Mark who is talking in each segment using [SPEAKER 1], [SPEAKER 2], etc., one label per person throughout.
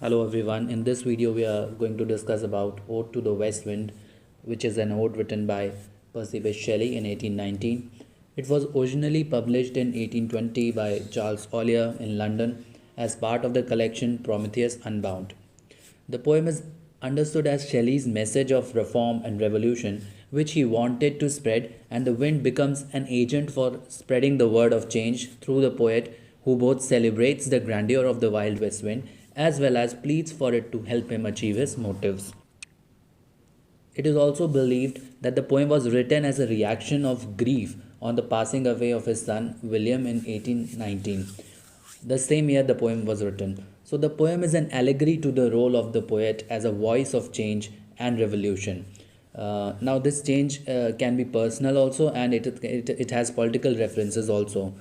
[SPEAKER 1] Hello everyone. In this video we are going to discuss about Ode to the West Wind, which is an ode written by Percy Bysshe Shelley in 1819. It was originally published in 1820 by Charles Ollier in London as part of the collection Prometheus Unbound. The poem is understood as Shelley's message of reform and revolution, which he wanted to spread, and the wind becomes an agent for spreading the word of change through the poet, who both celebrates the grandeur of the wild west wind as well as pleads for it to help him achieve his motives. It is also believed that the poem was written as a reaction of grief on the passing away of his son William in 1819, the same year the poem was written. So, the poem is an allegory to the role of the poet as a voice of change and revolution. Now, this change can be personal also, and it has political references also.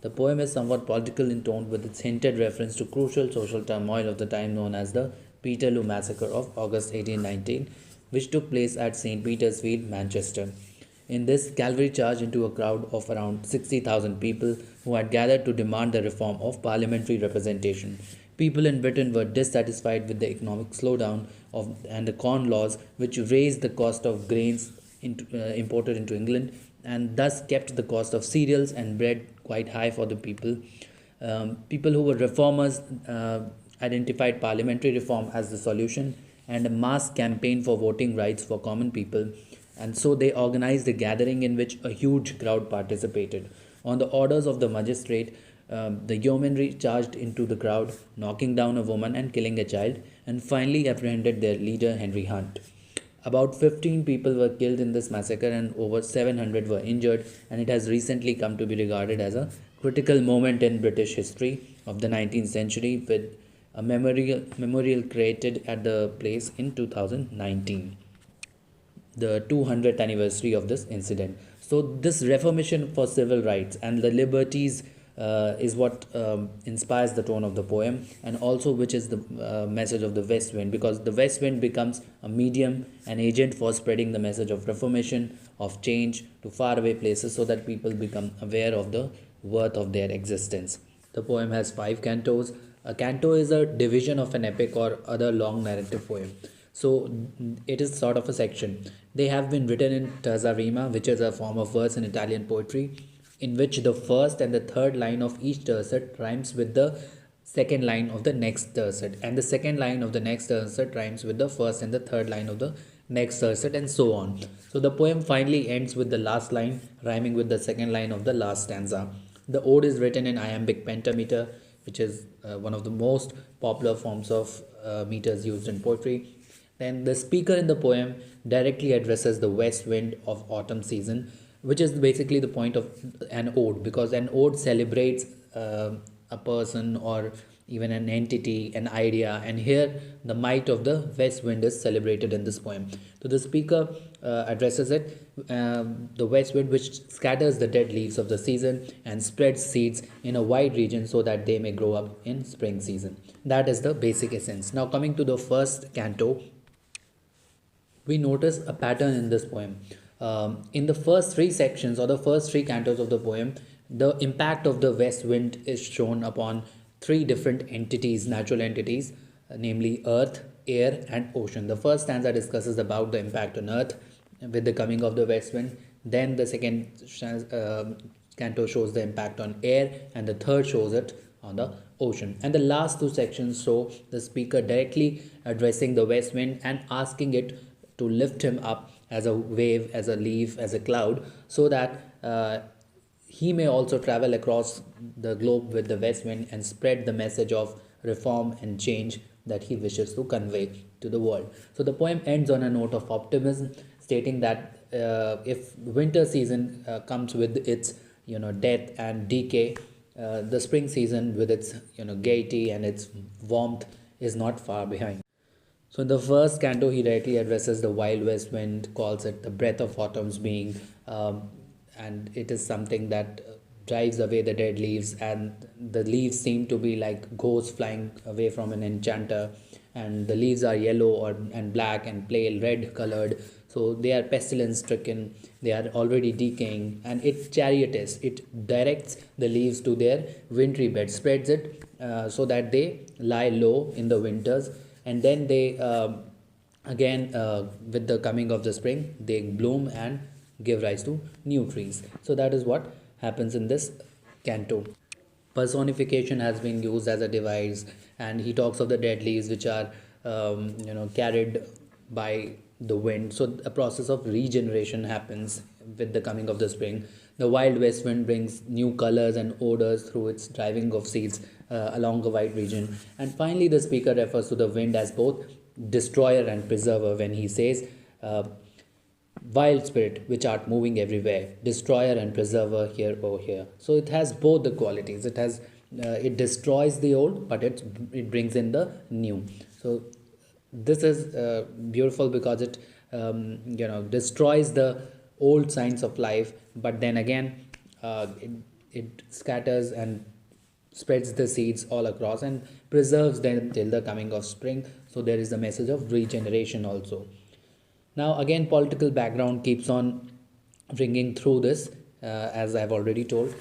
[SPEAKER 1] The poem is somewhat political in tone, with its hinted reference to crucial social turmoil of the time known as the Peterloo Massacre of August 1819, which took place at St. Peter's Field, Manchester. In this, cavalry charged into a crowd of around 60,000 people who had gathered to demand the reform of parliamentary representation. People in Britain were dissatisfied with the economic slowdown and the corn laws, which raised the cost of grains imported into England and thus kept the cost of cereals and bread quite high for the people. People who were reformers identified parliamentary reform as the solution and a mass campaign for voting rights for common people, and so they organized a gathering in which a huge crowd participated. On the orders of the magistrate, the yeomanry charged into the crowd, knocking down a woman and killing a child, and finally apprehended their leader, Henry Hunt. About 15 people were killed in this massacre and over 700 were injured, and it has recently come to be regarded as a critical moment in British history of the 19th century, with a memorial created at the place in 2019, the 200th anniversary of this incident. So, this reformation for civil rights and the liberties is what inspires the tone of the poem, and also which is the message of the west wind, because the west wind becomes a medium, an agent for spreading the message of reformation, of change to faraway places, so that people become aware of the worth of their existence. The poem has 5 cantos. A canto is a division of an epic or other long narrative poem. So it is sort of a section. They have been written in terza rima, which is a form of verse in Italian poetry, in which the first and the third line of each tercet rhymes with the second line of the next tercet, and the second line of the next tercet rhymes with the first and the third line of the next tercet, and so on. So the poem finally ends with the last line rhyming with the second line of the last stanza. The ode is written in iambic pentameter, which is one of the most popular forms of meters used in poetry. Then the speaker in the poem directly addresses the west wind of autumn season, which is basically the point of an ode, because an ode celebrates a person or even an entity, an idea, and here the might of the west wind is celebrated in this poem. So the speaker addresses it, the west wind, which scatters the dead leaves of the season and spreads seeds in a wide region so that they may grow up in spring season. That is the basic essence. Now coming to the first canto, we notice a pattern in this poem. In the first 3 sections or the first 3 cantos of the poem, the impact of the west wind is shown upon 3 different entities, natural entities, namely earth, air, and ocean. The first stanza discusses about the impact on earth with the coming of the west wind. Then the second canto shows the impact on air, and the third shows it on the ocean. And the last 2 sections show the speaker directly addressing the west wind and asking it to lift him up as a wave, as a leaf, as a cloud, so that he may also travel across the globe with the west wind and spread the message of reform and change that he wishes to convey to the world. So the poem ends on a note of optimism, stating that if winter season comes with its death and decay, the spring season with its gaiety and its warmth is not far behind. So in the first canto, he directly addresses the wild west wind, calls it the breath of autumn's being, and it is something that drives away the dead leaves, and the leaves seem to be like ghosts flying away from an enchanter, and the leaves are yellow and black and pale red colored, so they are pestilence stricken, they are already decaying, and it chariotests, it directs the leaves to their wintry bed, spreads it so that they lie low in the winters, and then they again with the coming of the spring they bloom and give rise to new trees. So that is what happens in this canto. Personification has been used as a device, and he talks of the dead leaves which are carried by the wind. So a process of regeneration happens with the coming of the spring. The wild west wind brings new colors and odors through its driving of seeds along a wide region. And finally the speaker refers to the wind as both destroyer and preserver when he says, wild spirit which art moving everywhere, destroyer and preserver here or here. So it has both the qualities. It destroys the old, but it brings in the new. So this is beautiful because it destroys the old signs of life, but then again it scatters and spreads the seeds all across and preserves them till the coming of spring. So there is a message of regeneration also. Now again, political background keeps on ringing through this, as I have already told.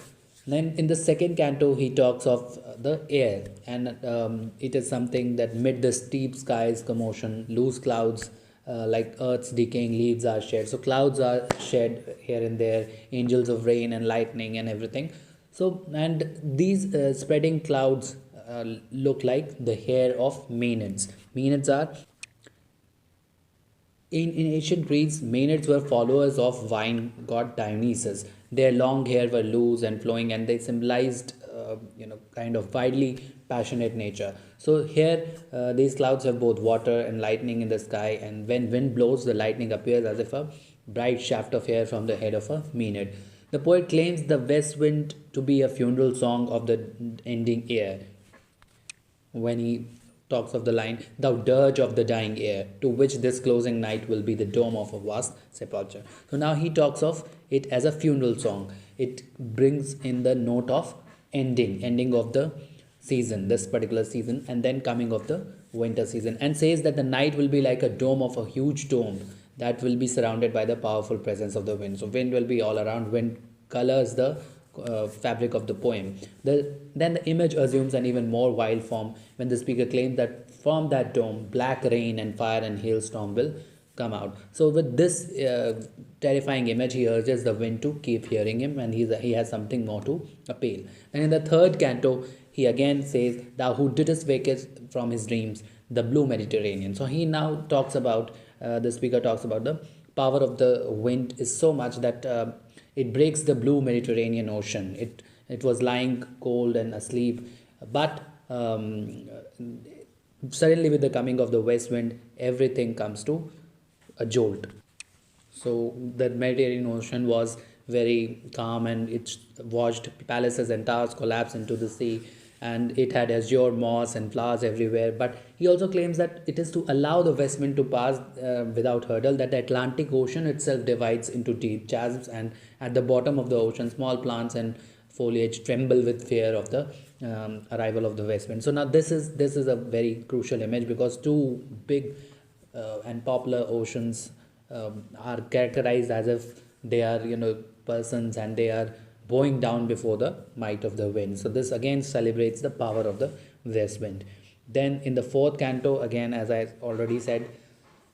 [SPEAKER 1] Then in the second canto, he talks of the air, and it is something that mid the steep skies commotion, loose clouds like earth's decaying leaves are shed. So clouds are shed here and there, angels of rain and lightning and everything. So, and these spreading clouds look like the hair of Maenads. Maenads are in ancient Greece, Maenads were followers of wine god Dionysus. Their long hair were loose and flowing, and they symbolized, kind of widely passionate nature. So here, these clouds have both water and lightning in the sky, and when wind blows, the lightning appears as if a bright shaft of hair from the head of a Maenad. The poet claims the west wind to be a funeral song of the ending air when he talks of the line, thou dirge of the dying air, to which this closing night will be the dome of a vast sepulchre. So now he talks of it as a funeral song. It brings in the note of ending of the season, this particular season, and then coming of the winter season, and says that the night will be like a dome of a huge dome that will be surrounded by the powerful presence of the wind. So wind will be all around. Wind colors the fabric of the poem. Then the image assumes an even more wild form when the speaker claims that from that dome, black rain and fire and hailstorm will come out. So with this terrifying image, he urges the wind to keep hearing him, and he has something more to appeal. And in the third canto, he again says, thou who didst wake it from his dreams, the blue Mediterranean. So he now talks about, the speaker talks about the power of the wind is so much that it breaks the blue Mediterranean Ocean. It was lying cold and asleep, but suddenly with the coming of the west wind, everything comes to a jolt. So the Mediterranean Ocean was very calm, and it watched palaces and towers collapse into the sea, and it had azure moss and flowers everywhere. But he also claims that it is to allow the west wind to pass without hurdle, that the Atlantic Ocean itself divides into deep chasms, and at the bottom of the ocean small plants and foliage tremble with fear of the arrival of the west wind. So now this is a very crucial image, because two big and popular oceans are characterized as if they are persons, and they are bowing down before the might of the wind. So this again celebrates the power of the west wind. Then in the fourth canto, again, as I already said,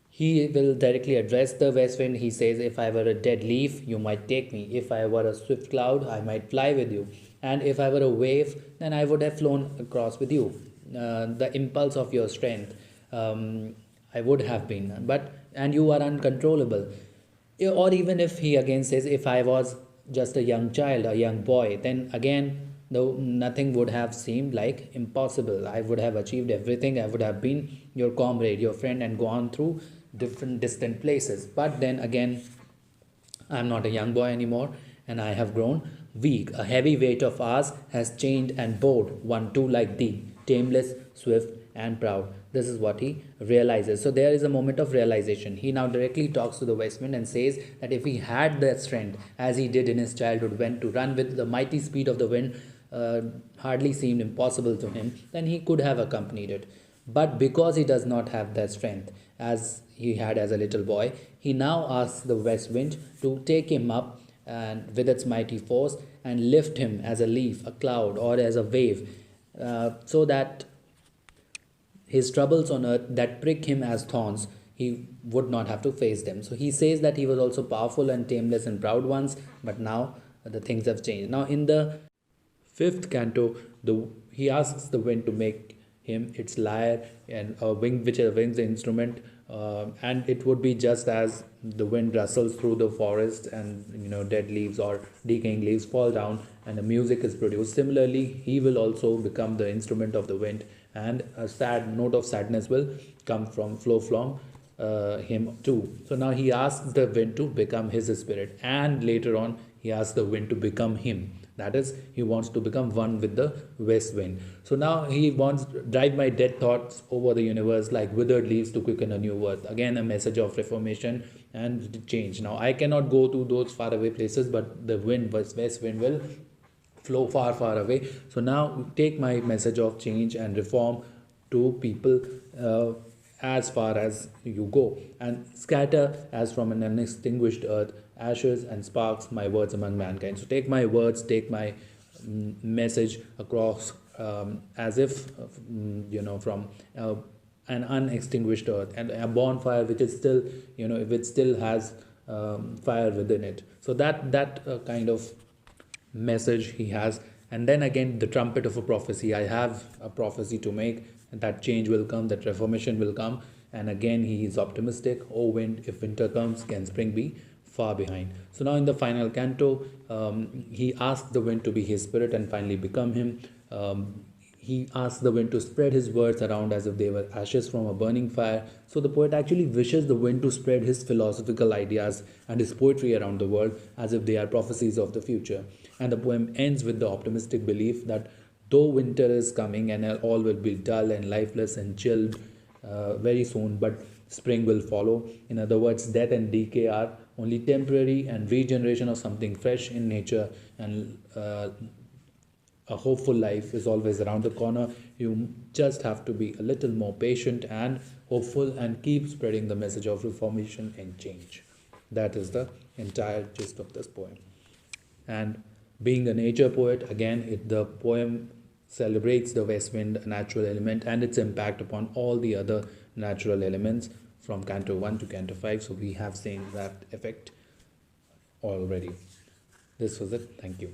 [SPEAKER 1] he will directly address the west wind. He says, if I were a dead leaf, you might take me. If I were a swift cloud, I might fly with you. And if I were a wave, then I would have flown across with you. The impulse of your strength, I would have been. And you are uncontrollable. Or even if he again says, if I was just a young child, a young boy, then again, though nothing would have seemed like impossible. I would have achieved everything. I would have been your comrade, your friend, and gone through different distant places. But then again, I'm not a young boy anymore, and I have grown weak. A heavy weight of ours has chained and bored one too like thee, tameless, swift, and proud. This is what he realizes. So there is a moment of realization. He now directly talks to the west wind and says that if he had that strength, as he did in his childhood, when to run with the mighty speed of the wind hardly seemed impossible to him, then he could have accompanied it. But because he does not have that strength as he had as a little boy, he now asks the west wind to take him up and with its mighty force and lift him as a leaf, a cloud, or as a wave, so that his troubles on earth that prick him as thorns, he would not have to face them. So he says that he was also powerful and tameless and proud once, but now the things have changed. Now in the fifth canto, he asks the wind to make him its lyre and a wing, which is a wing's instrument, and it would be just as the wind rustles through the forest, and dead leaves or decaying leaves fall down, and the music is produced. Similarly, he will also become the instrument of the wind, and a sad note of sadness will flow from him too. So now he asks the wind to become his spirit, and later on he asks the wind to become him. That is, he wants to become one with the west wind. So now he wants to drive my dead thoughts over the universe like withered leaves to quicken a new earth. Again, a message of reformation and change. Now I cannot go to those faraway places, but the wind, west wind, will flow far, far away. So now take my message of change and reform to people as far as you go, and scatter as from an unextinguished earth ashes and sparks my words among mankind. So take my words, take my message across, as if from an unextinguished earth, and a bonfire which is still, if it still has fire within it. So that kind of message he has. And then again, the trumpet of a prophecy. I have a prophecy to make, and that change will come, that reformation will come. And again, he is optimistic. Oh wind, if winter comes, can spring be far behind? So now in the final canto, he asks the wind to be his spirit and finally become him. He asks the wind to spread his words around as if they were ashes from a burning fire. So the poet actually wishes the wind to spread his philosophical ideas and his poetry around the world as if they are prophecies of the future. And the poem ends with the optimistic belief that though winter is coming and all will be dull and lifeless and chilled very soon, but spring will follow. In other words, death and decay are only temporary, and regeneration of something fresh in nature and a hopeful life is always around the corner. You just have to be a little more patient and hopeful and keep spreading the message of reformation and change. That is the entire gist of this poem. And being a nature poet, again, the poem celebrates the west wind, natural element, and its impact upon all the other natural elements from Canto 1 to Canto 5. So we have seen that effect already. This was it. Thank you.